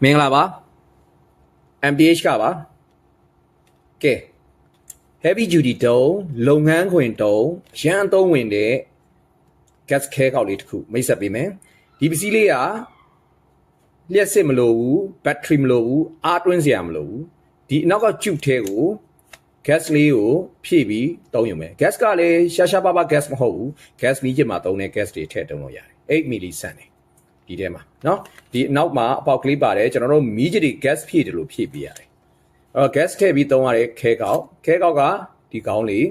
မင်္ဂလာပါ MDH ကပါကဲ heavy duty တုံးလုပ်ငန်းခွင်တုံးရန်အသုံးဝင်တဲ့ gas ခဲကောက်လေးတစ်ခုမိတ်ဆက်ပေးမယ်ဒီပစ္စည်းလေးကလျှက်စစ်မလို့ဘူး battery မလို့ဘူးအားတွင်းစရာမလို့ဘူးဒီအနောက်က tube ထဲကို gas လေးကိုဖြည့်ပြီးသုံးရုံပဲ gas ကလည်းရှာပါပါ gas မဟုတ်ဘူး gas မီးကျစ်မှာသုံးတဲ့ gas တွေထည့်သုံးလို့ရတယ်8 milli cent ဒီထဲမှာเนาะဒီအနောက်မှာအပေါက်ကလေးပါတယ်ကျွန်တော်တို့မီးကျစ်တွေ gas ဖြည့်တယ်လို့ဖြည့်ပေးရတယ်အဲ့တော့ gas ထည့်ပြီးသုံးရတဲ့ခဲကောက်ကဒီကောင်းလေး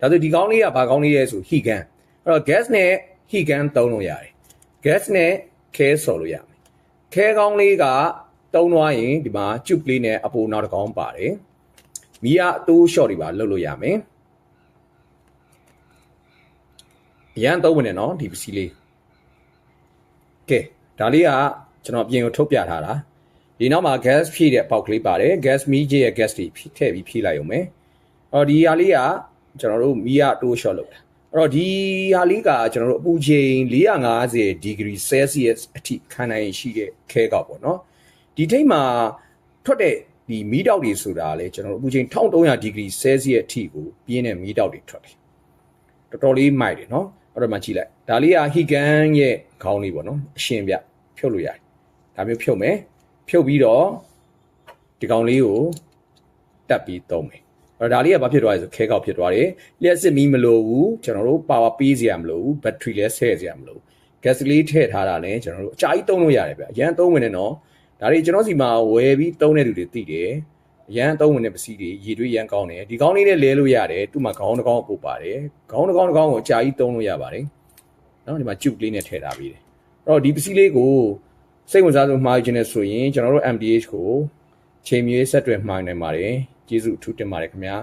ဒါဆိုဒီကောင်းလေးကဘာကောင်းလေးလဲဆို heat gun အဲ့တော့ gas နဲ့ heat gun သုံးလို့ရတယ် gas နဲ့ခဲဆော်လို့ရမယ်ခဲကောင်းလေးကသုံးသွားရင်ဒီမှာ tube လေးနဲ့အပိုနောက်တစ်ကောင်းပါတယ်မီးကအတိုး short တွေပါလုပ်လို့ရမယ်အရန်သုံးဝင်တယ်နော်ဒီပစ္စည်းလေးကဲဒါလေးကကျွန်တော်ပြင်ကိုထုတ်ပြထားတာဒီနောက်မှာ gas ဖြည့်တဲ့အပေါက်ကလေးပါတယ် gas မီးကြီးရဲ့ gas တွေထည့်ပြီးဖြည့်လိုက်ရုံပဲအော်ဒီဟာလေးကကျွန်တော်တို့မီးကအတိုး short လုပ်တာအဲ့တော့ဒီဟာလေးကကျွန်တော်တို့အပူချိန်450 degree celsius အထိခံနိုင်ရှိတဲ့ခဲကောက်ပေါ့နော်ဒီထိတ်မှာထွက်တဲ့ဒီမီးတောက်တွေဆိုတာလေကျွန်တော်တို့အပူချိန်1300 degree celsius အထိကိုပြင်းတဲ့မီးတောက်တွေထွက်တယ်တော်တော်လေးမိုက်တယ်နော်အဲ့တော့မှကြည့်လိုက်ဒါလေးက heat gun ရဲ့ခေါင်းလေးပေါ့နော်အရှင်ပြဖြုတ်လို့ရတယ်ဒါမျိုးဖြုတ်မယ်ဖြုတ်ပြီးတော့ဒီကောင်လေးကိုတက်ပြီးသုံးမယ်အဲ့တော့ဒါလေးကဘာဖြစ်သွားလဲဆိုခဲကောက်ဖြစ်သွားတယ်လျှက်စစ်မီးမလိုဘူးကျွန်တော်တို့ power ပေးစရာမလိုဘူး battery လည်းဆဲစရာမလိုဘူး gas လေးထည့်ထားတာလည်းကျွန်တော်တို့အကြာကြီးသုံးလို့ရတယ်ဗျအရန်သုံးဝင်နေတော့ဒါတွေကျွန်တော်စီမှာဝယ်ပြီးသုံးတဲ့လူတွေသိတယ်အရန်သုံးဝင်တဲ့ပစ္စည်းတွေရေတွေးရန်ကောင်းတယ်ဒီကောင်းလေးနဲ့လဲလို့ရတယ်သူ့မှာခေါင်းတစ်ကောင်းပို့ပါတယ်ခေါင်းတစ်ကောင်းကိုအကြာကြီးသုံးလို့ရပါတယ်နော်ဒီမှာ tube လေးနဲ့ထည့်ထားပြီးတယ်အဲ့တော့ဒီပစ္စည်းလေးကိုစိတ်ဝင်စားဆုံးမှားခြင်းနဲ့ဆိုရင်ကျွန်တော်တို့ MDH ကိုချိန်မြေဆက်တွယ်မှားနိုင်ပါတယ်ကျေးဇူးအထူးတင်ပါတယ်ခင်ဗျာ